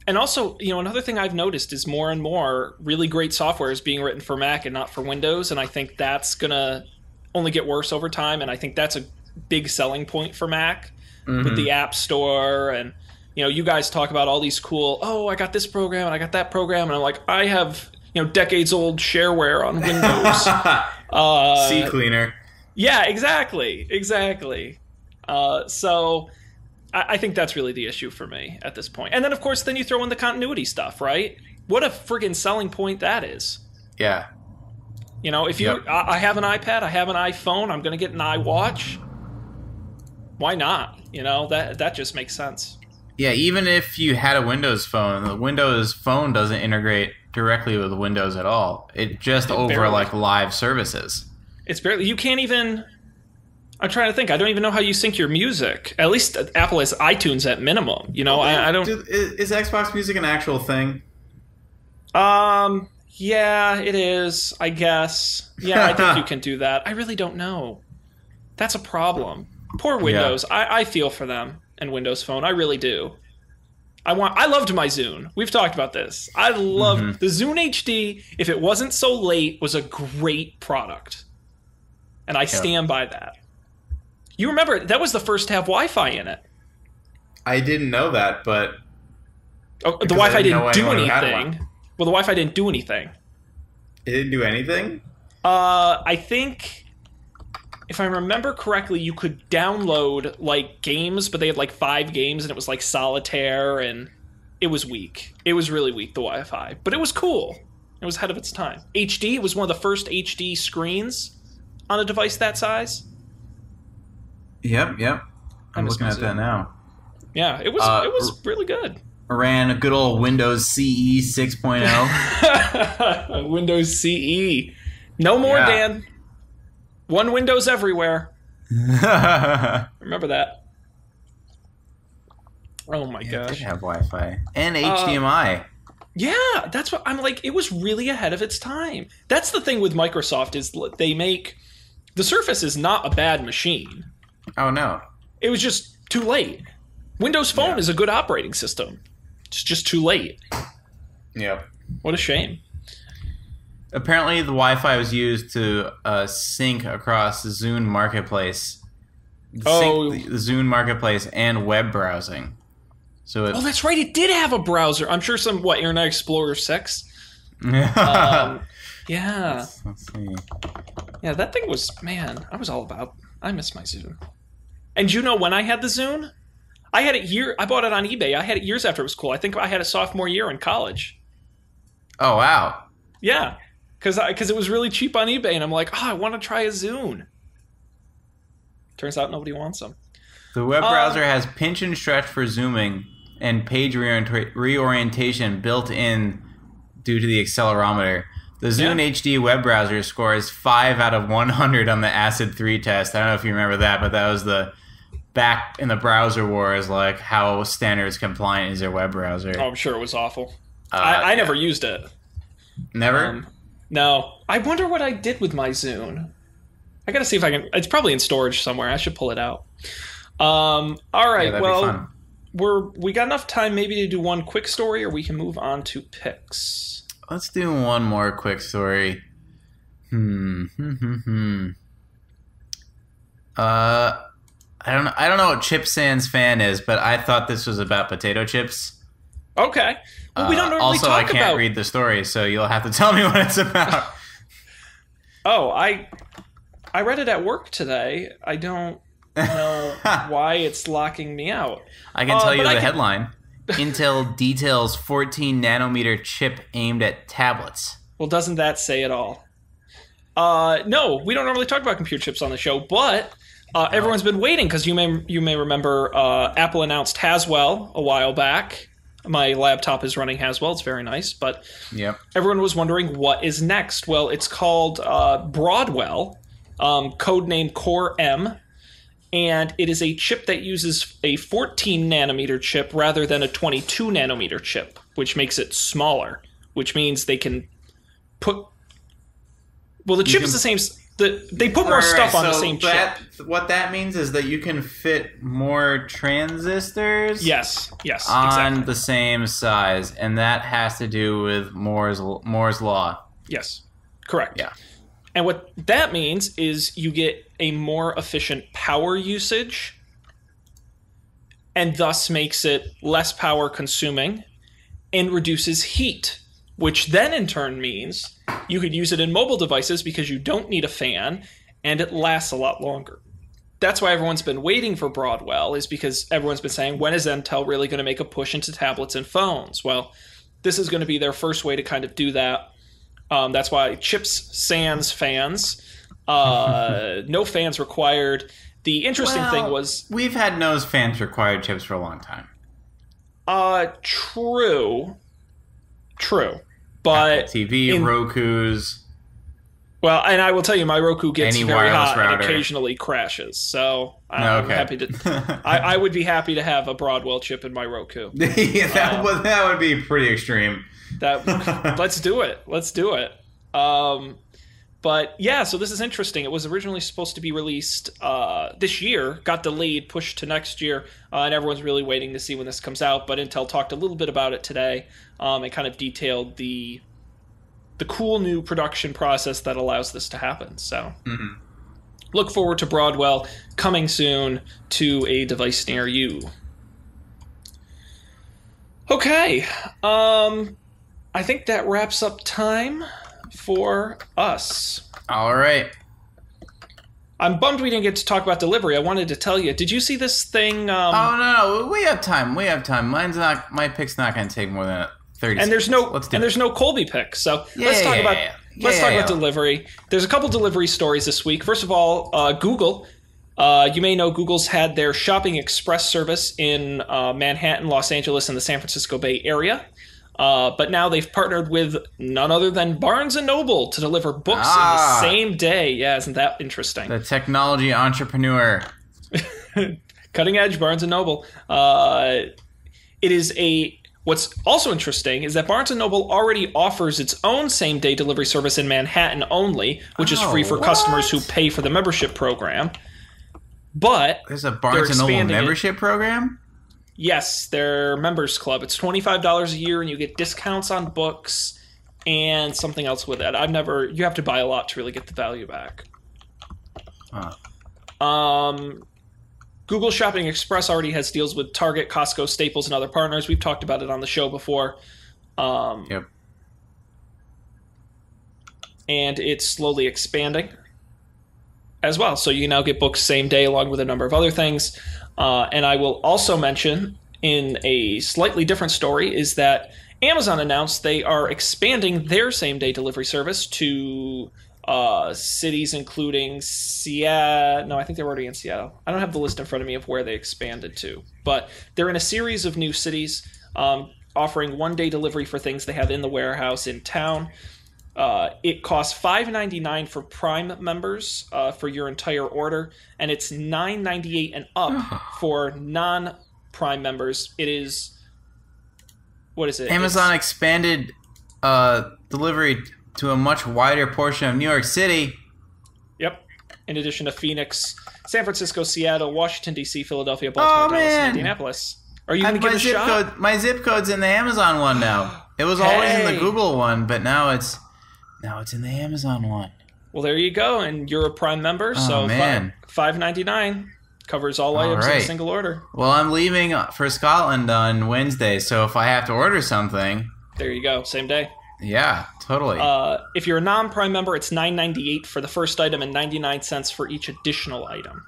And also, another thing I've noticed is more and more really great software is being written for Mac and not for Windows, and I think that's going to only get worse over time, and I think that's a big selling point for Mac with the App Store, and you guys talk about all these cool, I got this program and I got that program, and I'm like, I have decades-old shareware on Windows. CCleaner. Yeah, exactly. So I think that's really the issue for me at this point. And then, of course, you throw in the continuity stuff, right? What a friggin' selling point that is. Yeah. If I have an iPad, I have an iPhone, I'm going to get an iWatch. Why not? That just makes sense. Yeah, even if you had a Windows phone, the Windows phone doesn't integrate directly with Windows at all. It just over barely. like live services. It's barely. You can't even. I'm trying to think. I don't even know how you sync your music. At least Apple has iTunes at minimum. You know, I don't. Is Xbox Music an actual thing? Yeah, it is. I guess. Yeah, I think you can do that. I really don't know. That's a problem. Poor Windows. Yeah. I feel for them and Windows Phone. I really do. I loved my Zune. We've talked about this. I loved the Zune HD. If it wasn't so late, was a great product, and I stand by that. You remember that was the first to have Wi-Fi in it. I didn't know that, but the Wi-Fi didn't do anything. Well, the Wi-Fi didn't do anything. It didn't do anything? I think, if I remember correctly, you could download like games, but they had like 5 games, and it was like solitaire, and it was weak. It was really weak, the Wi-Fi, but it was cool. It was ahead of its time. HD, it was one of the first HD screens on a device that size. Yep. I'm looking at that now. Yeah, it was really good. Ran a good old Windows CE 6.0. Windows CE. No more, Dan. One Windows everywhere. Remember that. Oh my gosh. It did have Wi-Fi. And HDMI. Yeah, that's what I'm like. It was really ahead of its time. That's the thing with Microsoft is they make... The Surface is not a bad machine. Oh, no. It was just too late. Windows Phone is a good operating system. It's just too late. Yep. What a shame. Apparently, the Wi-Fi was used to sync across the Zune Marketplace. The Zune Marketplace and web browsing. So that's right. It did have a browser. I'm sure some, Internet Explorer 6? Yeah. Let's see. Yeah, that thing was, man, I miss my Zune. And you know when I had the Zune? I had it I bought it on eBay. I had it years after it was cool. I think I had a sophomore year in college. Oh, wow. Yeah, because it was really cheap on eBay, and I'm like, I want to try a Zune. Turns out nobody wants them. The web browser has pinch and stretch for zooming and page reorientation built in due to the accelerometer. The Zune HD web browser scores 5 out of 100 on the ACID 3 test. I don't know if you remember that, but that was the back in the browser wars, like how standards compliant is your web browser. Oh, I'm sure it was awful. I never used it. Never? No. I wonder what I did with my Zune. I gotta see if I can. It's probably in storage somewhere. I should pull it out. All right. Well, we got enough time maybe to do one quick story, or we can move on to picks. Let's do one more quick story. I don't know what Chip Sans fan is, but I thought this was about potato chips. Okay. Well, we don't normally also, talk about... I can't read the story, so you'll have to tell me what it's about. Oh, I read it at work today. I don't know why it's locking me out. I can tell you the headline. Intel details 14 nanometer chip aimed at tablets. Well, doesn't that say it all? No, we don't normally talk about computer chips on the show, but everyone's been waiting because you may remember Apple announced Haswell a while back. My laptop is running Haswell. It's very nice, but everyone was wondering what is next. Well, it's called Broadwell, codenamed Core M. And it is a chip that uses a 14 nanometer chip rather than a 22 nanometer chip, which makes it smaller, which means they can put... Well, the chip is the same... They put more stuff on the same chip. What that means is that you can fit more transistors yes, on the same size, and that has to do with Moore's Law. Yes, correct. Yeah. And what that means is you get a more efficient power usage and thus makes it less power consuming and reduces heat, which then in turn means you could use it in mobile devices because you don't need a fan and it lasts a lot longer. That's why everyone's been waiting for Broadwell, is because everyone's been saying, when is Intel really going to make a push into tablets and phones? Well, this is going to be their first way to kind of do that. That's why Chips Sans fans, no fans required. The interesting thing was... We've had no fans required chips for a long time. True. Apple But TV, Roku's. well, and I will tell you, my Roku gets Any very wireless hot router. and occasionally crashes. So I'm Okay. happy to. I would be happy to have a Broadwell chip in my Roku. Yeah, that would be pretty extreme. Let's do it. But yeah, so this is interesting. It was originally supposed to be released this year, got delayed, pushed to next year, and everyone's really waiting to see when this comes out. But Intel talked a little bit about it today and kind of detailed the cool new production process that allows this to happen. So look forward to Broadwell coming soon to a device near you. Okay, I think that wraps up time for us. All right. I'm bummed we didn't get to talk about delivery. I wanted to tell you. Did you see this thing? Oh no, we have time. My pick's not going to take more than 30 and seconds. there's no Colby pick. So let's talk about delivery. There's a couple delivery stories this week. First of all, Google. You may know Google's had their Shopping Express service in Manhattan, Los Angeles, and the San Francisco Bay Area. But now they've partnered with none other than Barnes & Noble to deliver books in the same day. Yeah, isn't that interesting? The technology entrepreneur. Cutting edge, Barnes & Noble. What's also interesting is that Barnes & Noble already offers its own same-day delivery service in Manhattan only, which is free for customers who pay for the membership program. But there's a Barnes & Noble membership program? Yes, their members club. It's $25 a year, and you get discounts on books and something else with it. You have to buy a lot to really get the value back. Google Shopping Express already has deals with Target, Costco, Staples, and other partners. We've talked about it on the show before. Yep. And it's slowly expanding as well. So you can now get books same day along with a number of other things. And I will also mention, in a slightly different story, is that Amazon announced they are expanding their same-day delivery service to cities including Seattle. No, I think they're already in Seattle. I don't have the list in front of me of where they expanded to. But they're in a series of new cities offering one-day delivery for things they have in the warehouse in town. It costs $5.99 for Prime members for your entire order, and it's $9.98 and up for non-Prime members. It is, what is it? Amazon expanded delivery to a much wider portion of New York City. Yep. In addition to Phoenix, San Francisco, Seattle, Washington, D.C., Philadelphia, Baltimore, Dallas, and Indianapolis. Are you going to give it a shot? My zip code's in the Amazon one now. It was always in the Google one, but now it's in the Amazon one. Well, there you go, and you're a Prime member, so $5.99 covers all items in a single order. Well, I'm leaving for Scotland on Wednesday, so if I have to order something... There you go, same day. Yeah, totally. If you're a non-Prime member, it's $9.98 for the first item and 99 cents for each additional item.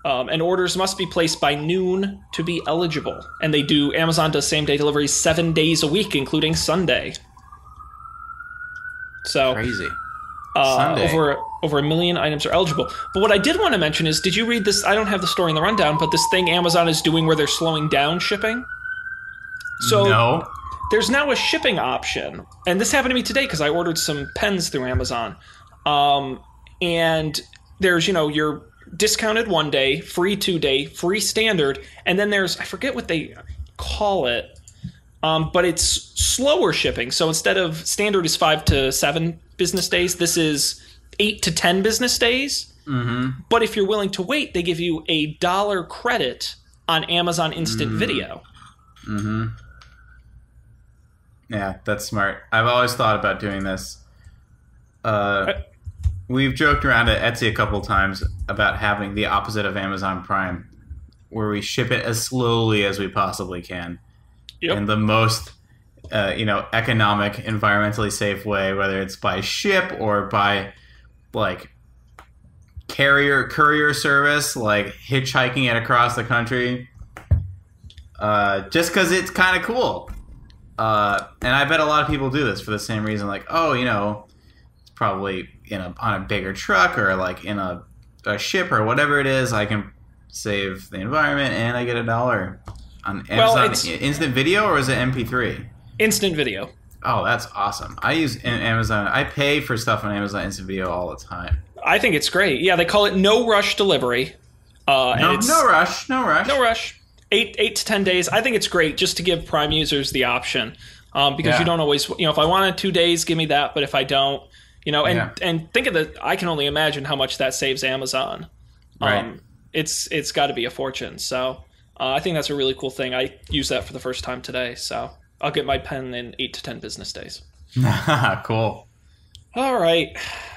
And orders must be placed by noon to be eligible. And Amazon does same-day deliveries 7 days a week, including Sunday. So crazy. Over 1 million items are eligible. But what I did want to mention is, did you read this? I don't have the story in the rundown, but this thing Amazon is doing where they're slowing down shipping. So no. There's now a shipping option, and this happened to me today because I ordered some pens through Amazon. And there's, your discounted 1 day, free 2 day, free standard, and then there's, I forget what they call it. But it's slower shipping. So instead of standard is 5 to 7 business days, this is 8 to 10 business days. Mm-hmm. But if you're willing to wait, they give you $1 credit on Amazon Instant Video. Mm-hmm. Yeah, that's smart. I've always thought about doing this. We've joked around at Etsy a couple times about having the opposite of Amazon Prime, where we ship it as slowly as we possibly can. Yep. In the most, economic, environmentally safe way, whether it's by ship or by, courier service, like hitchhiking it across the country. Just because it's kind of cool. And I bet a lot of people do this for the same reason, it's probably on a bigger truck or in a ship or whatever it is. I can save the environment and I get $1 on Well, Amazon Instant Video, or is it MP3? Instant video. Oh, that's awesome. I use Amazon. I pay for stuff on Amazon Instant Video all the time. I think it's great. Yeah, they call it no rush delivery. No rush. 8 to 10 days. I think it's great just to give Prime users the option, because you don't always, if I wanted 2 days, give me that. But if I don't, and think of the, I can only imagine how much that saves Amazon. Right. It's got to be a fortune. So I think that's a really cool thing. I use that for the first time today. So I'll get my pen in 8 to 10 business days. Cool. All right.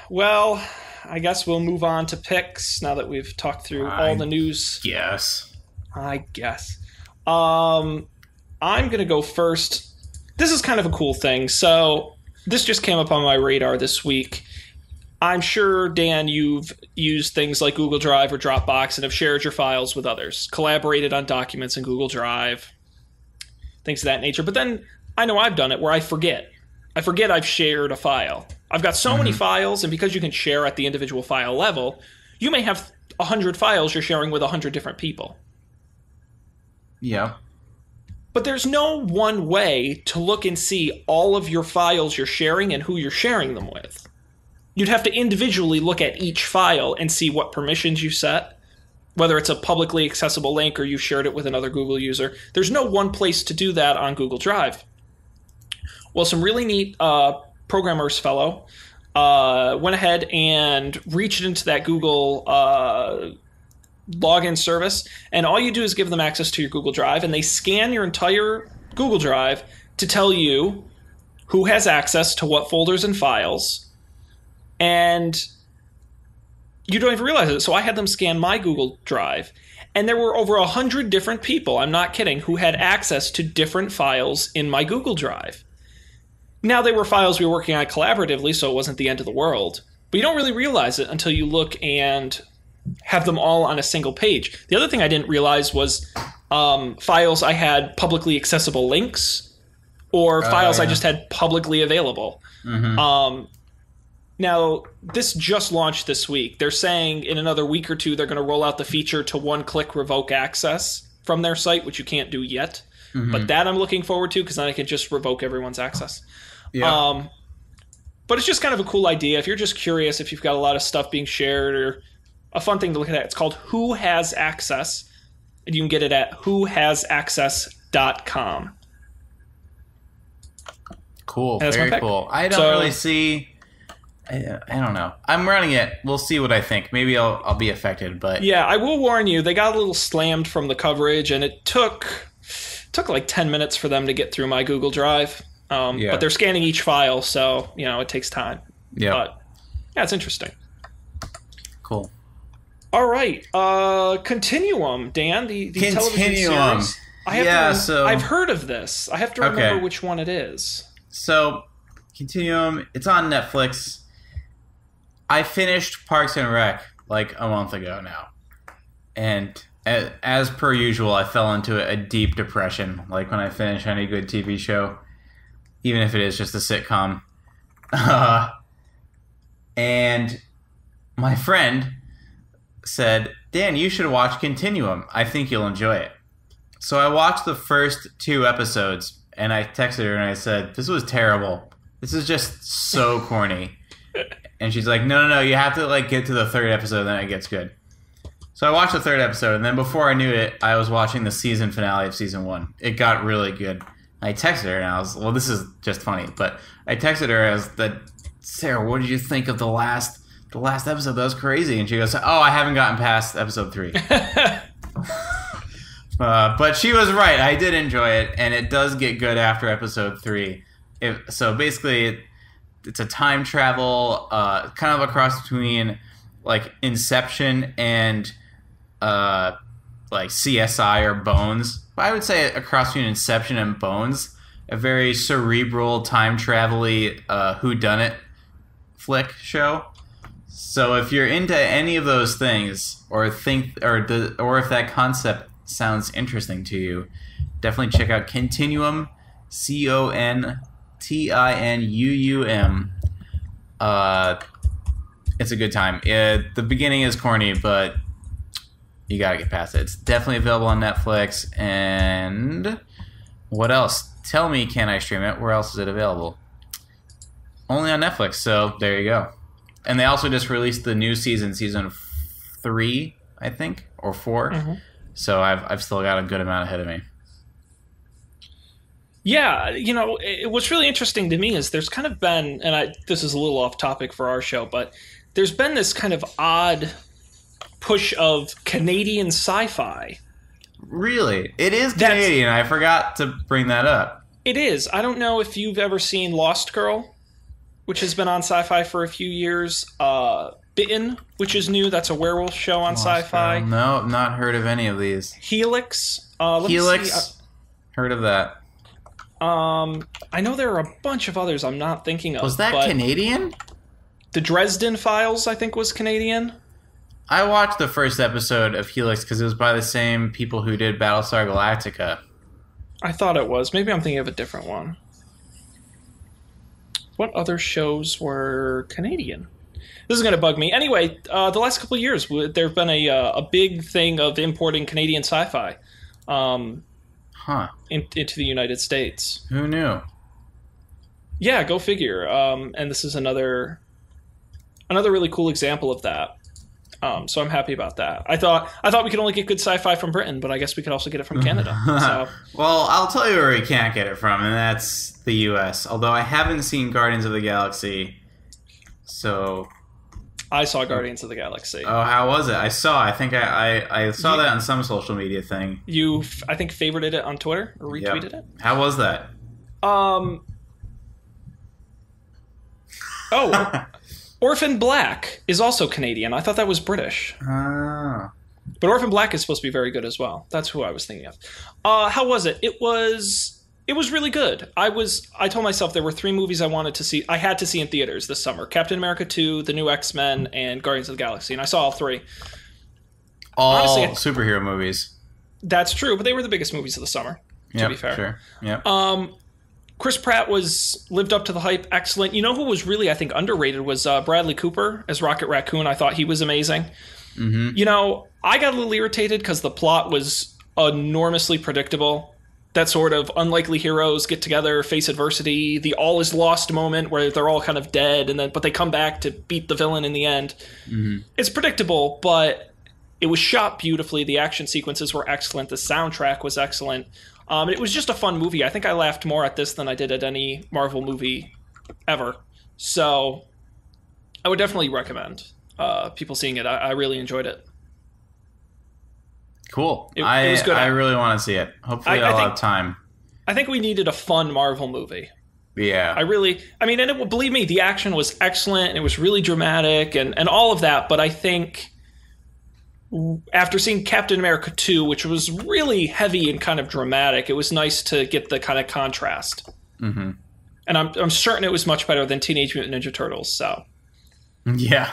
Well, I guess we'll move on to picks now that we've talked through all the news. Yes. I guess. I'm going to go first. This is kind of a cool thing. So this just came up on my radar this week. I'm sure, Dan, you've used things like Google Drive or Dropbox and have shared your files with others, collaborated on documents in Google Drive, things of that nature. But then I know I've done it where I forget. I've shared a file. I've got so many files, and because you can share at the individual file level, you may have 100 files you're sharing with 100 different people. Yeah. But there's no one way to look and see all of your files you're sharing and who you're sharing them with. You'd have to individually look at each file and see what permissions you set, whether it's a publicly accessible link or you shared it with another Google user. There's no one place to do that on Google Drive. Well, some really neat programmers fellow went ahead and reached into that Google login service, and all you do is give them access to your Google Drive, and they scan your entire Google Drive to tell you who has access to what folders and files, and you don't even realize it. So I had them scan my Google Drive, and there were over 100 different people, I'm not kidding, who had access to different files in my Google Drive. Now, they were files we were working on collaboratively, so it wasn't the end of the world, but you don't really realize it until you look and have them all on a single page. The other thing I didn't realize was files I had publicly accessible links, or files I just had publicly available. Now, this just launched this week. They're saying in another week or two they're going to roll out the feature to one-click revoke access from their site, which you can't do yet. But that I'm looking forward to, because then I can just revoke everyone's access. Yeah. But it's just kind of a cool idea. If you're just curious, if you've got a lot of stuff being shared, or a fun thing to look at, it's called Who Has Access, and you can get it at whohasaccess.com. Cool, very cool. I don't really see... I don't know. I'm running it. We'll see what I think. Maybe I'll be affected, but... Yeah, I will warn you, they got a little slammed from the coverage, and it took like 10 minutes for them to get through my Google Drive. But they're scanning each file, so, it takes time. Yeah. But, yeah, it's interesting. Cool. All right. Continuum, Dan, the television series. I've heard of this. I have to remember which one it is. So, Continuum, it's on Netflix. I finished Parks and Rec like a month ago now. And as per usual, I fell into a deep depression, like when I finish any good TV show, even if it is just a sitcom. And my friend said, Dan, you should watch Continuum. I think you'll enjoy it. So I watched the first 2 episodes, and I texted her and I said, this was terrible. This is just so corny. And she's like, no, you have to get to the 3rd episode, then it gets good. So I watched the 3rd episode, and then before I knew it, I was watching the season finale of season 1. It got really good. I texted her, and I was, this is just funny, but I texted her as Sarah, what did you think of the last episode? That was crazy. And she goes, I haven't gotten past episode 3. But she was right. I did enjoy it, and it does get good after episode 3. So basically, it's a time travel, kind of a cross between Inception and CSI or Bones. But I would say a cross between Inception and Bones, a very cerebral, time travel-y whodunit flick show. So if you're into any of those things, or if that concept sounds interesting to you, definitely check out Continuum, Continuum. It's a good time. The beginning is corny, but You gotta get past it. It's definitely available on Netflix. And what else? Tell me, can I stream it? Where else is it available? Only on Netflix. So there you go. And they also just released the new season 3, I think, or 4. Mm-hmm. So I've still got a good amount ahead of me. Yeah, what's really interesting to me is there's kind of been, and this is a little off topic for our show, but there's been this kind of odd push of Canadian sci-fi. Really? It is Canadian. I forgot to bring that up. It is. I don't know if you've ever seen Lost Girl, which has been on Sci-Fi for a few years. Bitten, which is new. That's a werewolf show on Sci-Fi. No, not heard of any of these. Helix. Helix? Heard of that. I know there are a bunch of others I'm not thinking of. Was that Canadian? The Dresden Files, I think, was Canadian. I watched the first episode of Helix because it was by the same people who did Battlestar Galactica. I thought it was. Maybe I'm thinking of a different one. What other shows were Canadian? This is going to bug me. Anyway, the last couple of years, there have been a big thing of importing Canadian sci-fi into the United States. Who knew? Yeah, go figure. And this is another really cool example of that. So I'm happy about that. I thought we could only get good sci-fi from Britain, but I guess we could also get it from Canada. So. Well, I'll tell you where we can't get it from, and that's the U.S. Although I haven't seen Guardians of the Galaxy, so I saw Guardians of the Galaxy. Oh, how was it? I think I saw that on some social media thing. You, I think, favorited it on Twitter or retweeted it. How was that? Orphan Black is also Canadian. I thought that was British. But Orphan Black is supposed to be very good as well. That's who I was thinking of. How was it? It was really good. I told myself there were 3 movies I wanted to see. I had to see in theaters this summer. Captain America 2, The New X-Men, and Guardians of the Galaxy. And I saw all 3. Honestly, superhero movies. That's true, but they were the biggest movies of the summer, to be fair. Sure. Yep. Chris Pratt lived up to the hype. Excellent. You know who was really, I think, underrated was Bradley Cooper as Rocket Raccoon. I thought he was amazing. Mm-hmm. I got a little irritated because the plot was enormously predictable. That sort of unlikely heroes get together, face adversity, the all is lost moment where they're all kind of dead, but they come back to beat the villain in the end. Mm-hmm. It's predictable, but it was shot beautifully. The action sequences were excellent. The soundtrack was excellent. It was just a fun movie. I think I laughed more at this than I did at any Marvel movie ever. So I would definitely recommend people seeing it. I really enjoyed it. Cool. It was good. I really want to see it. Hopefully I'll have time. I think we needed a fun Marvel movie. Yeah. Believe me, the action was excellent and it was really dramatic and all of that. But I think after seeing Captain America 2, which was really heavy and kind of dramatic, it was nice to get the kind of contrast. Mm-hmm. And I'm certain it was much better than Teenage Mutant Ninja Turtles. So. Yeah.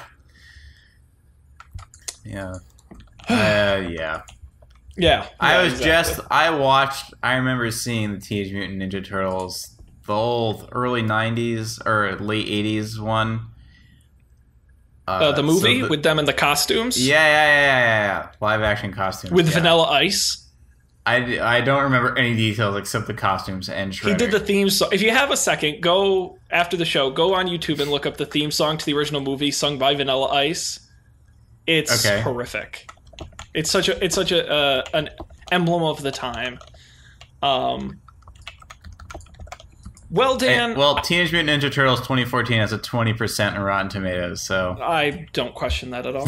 Yeah. Yeah. Yeah. I remember seeing the Teenage Mutant Ninja Turtles, the old early 90s or late 80s one. The movie with them in the costumes? Yeah. Live action costumes. With Vanilla Ice? I don't remember any details except the costumes and Shredder. He did the theme song. If you have a second, go after the show, go on YouTube and look up the theme song to the original movie sung by Vanilla Ice. It's horrific. It's such an emblem of the time. Well, Dan... Teenage Mutant Ninja Turtles 2014 has a 20% in Rotten Tomatoes, so... I don't question that at all.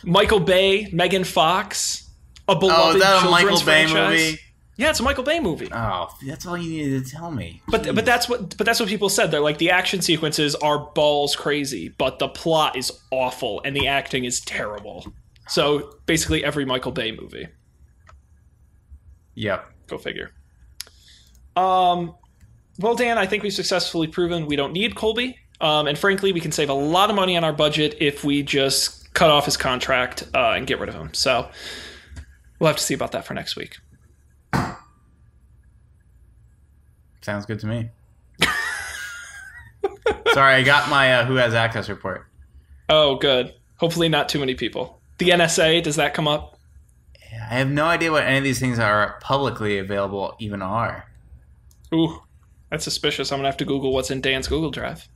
Michael Bay, Megan Fox, a beloved children's franchise. Movie? Yeah, it's a Michael Bay movie. Oh, that's all you needed to tell me. But that's what people said. They're like, the action sequences are balls crazy, but the plot is awful, and the acting is terrible. So, basically every Michael Bay movie. Yep. Go figure. Well, Dan, I think we've successfully proven we don't need Colby. And frankly, we can save a lot of money on our budget if we just cut off his contract and get rid of him. So we'll have to see about that for next week. Sounds good to me. Sorry, I got my Who Has Access report. Oh, good. Hopefully not too many people. The NSA, does that come up? I have no idea what any of these things are publicly available even are. Ooh, that's suspicious. I'm going to have to Google what's in Dan's Google Drive.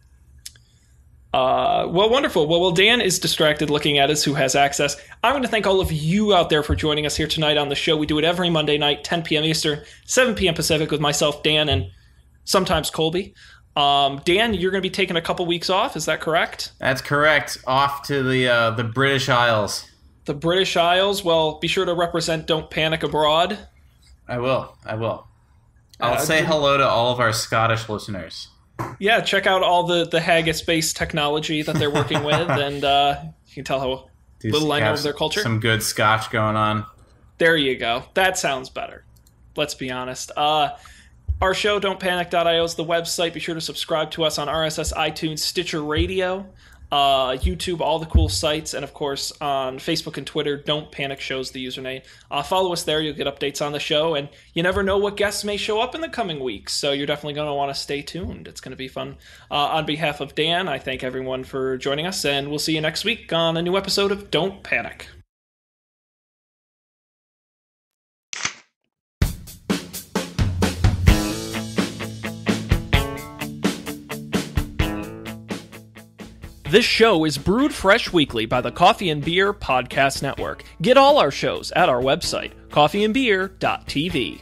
Well, wonderful. Well, Dan is distracted looking at us, who has access. I'm going to thank all of you out there for joining us here tonight on the show. We do it every Monday night, 10 p.m. Eastern, 7 p.m. Pacific, with myself, Dan, and sometimes Colby. Dan, you're going to be taking a couple weeks off. Is that correct? That's correct. Off to the British Isles. The British Isles. Well, be sure to represent Don't Panic Abroad. I will. I'll say hello to all of our Scottish listeners. Yeah, check out all the haggis-based technology that they're working with, and you can tell how little I know of their culture. Some good scotch going on. There you go. That sounds better. Let's be honest. Our show, don'tpanic.io, is the website. Be sure to subscribe to us on RSS, iTunes, Stitcher Radio, YouTube, all the cool sites, and of course on Facebook and Twitter. Don't Panic Show's the username. Follow us there. You'll get updates on the show, and you never know what guests may show up in the coming weeks, so you're definitely going to want to stay tuned. It's going to be fun. On behalf of Dan, I thank everyone for joining us, and we'll see you next week on a new episode of Don't Panic. This show is brewed fresh weekly by the Coffee and Beer Podcast Network. Get all our shows at our website, coffeeandbeer.tv.